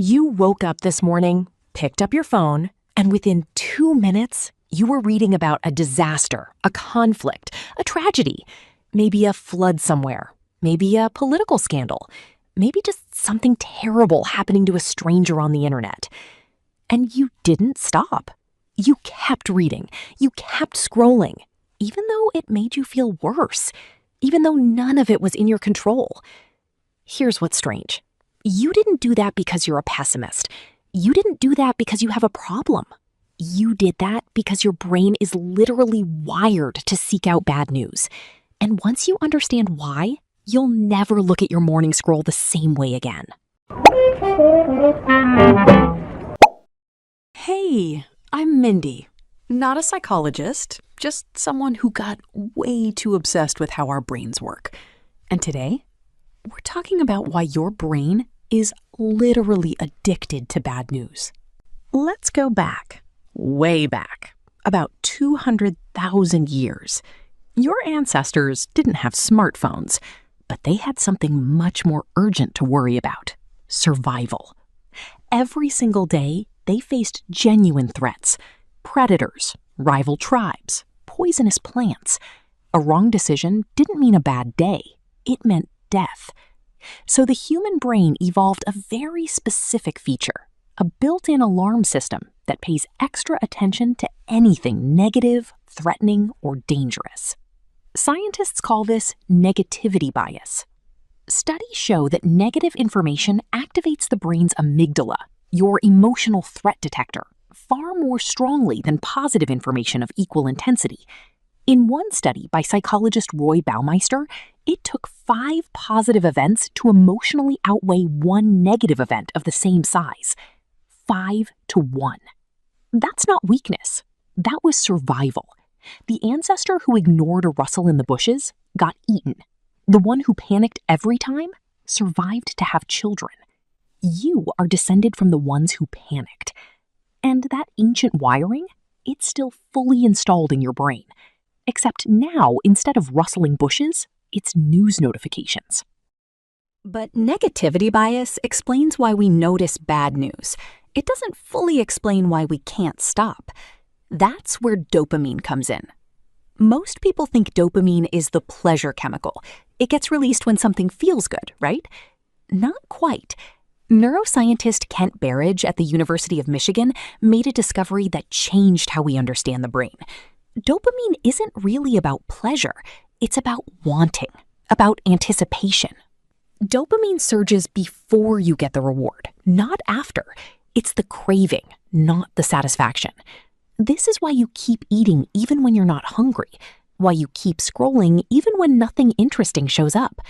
You woke up this morning, picked up your phone, and within 2 minutes, you were reading about a disaster, a conflict, a tragedy, maybe a flood somewhere, maybe a political scandal, maybe just something terrible happening to a stranger on the internet. And you didn't stop. You kept reading. You kept scrolling, even though it made you feel worse, even though none of it was in your control. Here's what's strange. You didn't do that because you're a pessimist. You didn't do that because you have a problem. You did that because your brain is literally wired to seek out bad news. And once you understand why, you'll never look at your morning scroll the same way again. Hey, I'm Mindy. Not a psychologist, just someone who got way too obsessed with how our brains work. And today, we're talking about why your brain is literally addicted to bad news. Let's go back, way back, about 200,000 years. Your ancestors didn't have smartphones, but they had something much more urgent to worry about: survival. Every single day, they faced genuine threats: predators, rival tribes, poisonous plants. A wrong decision didn't mean a bad day, it meant death. So the human brain evolved a very specific feature, a built-in alarm system that pays extra attention to anything negative, threatening, or dangerous. Scientists call this negativity bias. Studies show that negative information activates the brain's amygdala, your emotional threat detector, far more strongly than positive information of equal intensity. In one study by psychologist Roy Baumeister, it took 5 positive events to emotionally outweigh 1 negative event of the same size. 5 to 1. That's not weakness. That was survival. The ancestor who ignored a rustle in the bushes got eaten. The one who panicked every time survived to have children. You are descended from the ones who panicked. And that ancient wiring, it's still fully installed in your brain. Except now, instead of rustling bushes, it's news notifications. But negativity bias explains why we notice bad news. It doesn't fully explain why we can't stop. That's where dopamine comes in. Most people think dopamine is the pleasure chemical. It gets released when something feels good, right? Not quite. Neuroscientist Kent Berridge at the University of Michigan made a discovery that changed how we understand the brain. Dopamine isn't really about pleasure. It's about wanting, about anticipation. Dopamine surges before you get the reward, not after. It's the craving, not the satisfaction. This is why you keep eating even when you're not hungry, why you keep scrolling even when nothing interesting shows up.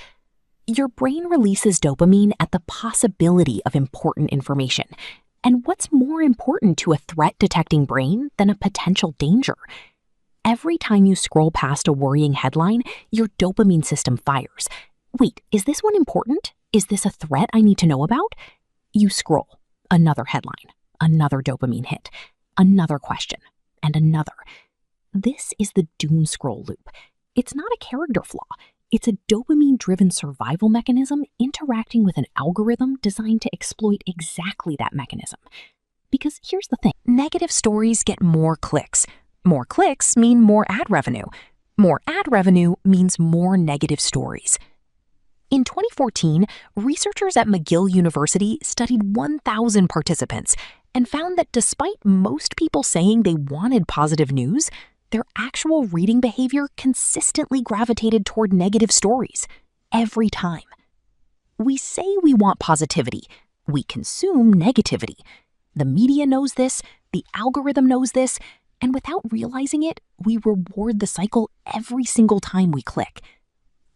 Your brain releases dopamine at the possibility of important information. And what's more important to a threat-detecting brain than a potential danger? Every time you scroll past a worrying headline, your dopamine system fires. Wait, is this one important? Is this a threat I need to know about? You scroll. Another headline. Another dopamine hit. Another question. And another. This is the doom scroll loop. It's not a character flaw. It's a dopamine-driven survival mechanism interacting with an algorithm designed to exploit exactly that mechanism. Because here's the thing. Negative stories get more clicks. More clicks mean more ad revenue. More ad revenue means more negative stories. In 2014, researchers at McGill University studied 1,000 participants and found that despite most people saying they wanted positive news, their actual reading behavior consistently gravitated toward negative stories, every time. We say we want positivity. We consume negativity. The media knows this, the algorithm knows this, and without realizing it, we reward the cycle every single time we click.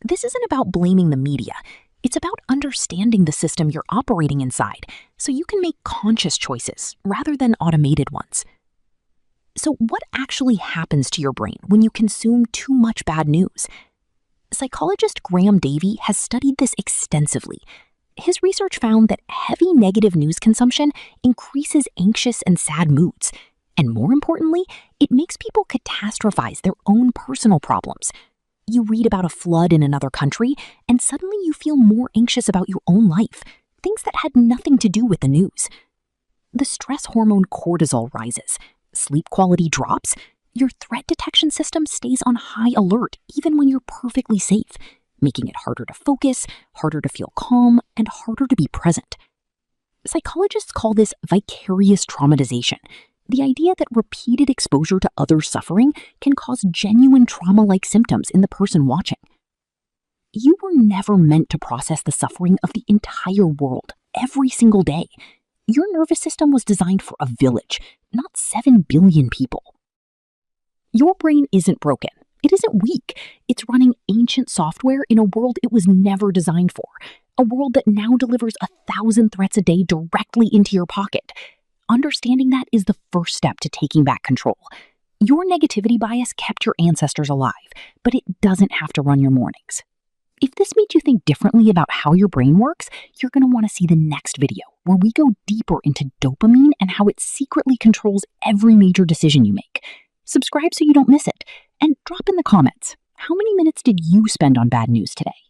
This isn't about blaming the media. It's about understanding the system you're operating inside so you can make conscious choices rather than automated ones. So what actually happens to your brain when you consume too much bad news? Psychologist Graham Davey has studied this extensively. His research found that heavy negative news consumption increases anxious and sad moods. And more importantly, it makes people catastrophize their own personal problems. You read about a flood in another country, and suddenly you feel more anxious about your own life. things that had nothing to do with the news. The stress hormone cortisol rises, sleep quality drops, your threat detection system stays on high alert even when you're perfectly safe, making it harder to focus, harder to feel calm, and harder to be present. Psychologists call this vicarious traumatization, the idea that repeated exposure to others' suffering can cause genuine trauma-like symptoms in the person watching. You were never meant to process the suffering of the entire world every single day. Your nervous system was designed for a village, not 7 billion people. Your brain isn't broken. It isn't weak. It's running ancient software in a world it was never designed for, a world that now delivers 1,000 threats a day directly into your pocket. Understanding that is the first step to taking back control. Your negativity bias kept your ancestors alive, but it doesn't have to run your mornings. If this made you think differently about how your brain works, you're going to want to see the next video, where we go deeper into dopamine and how it secretly controls every major decision you make. Subscribe so you don't miss it, and drop in the comments, how many minutes did you spend on bad news today?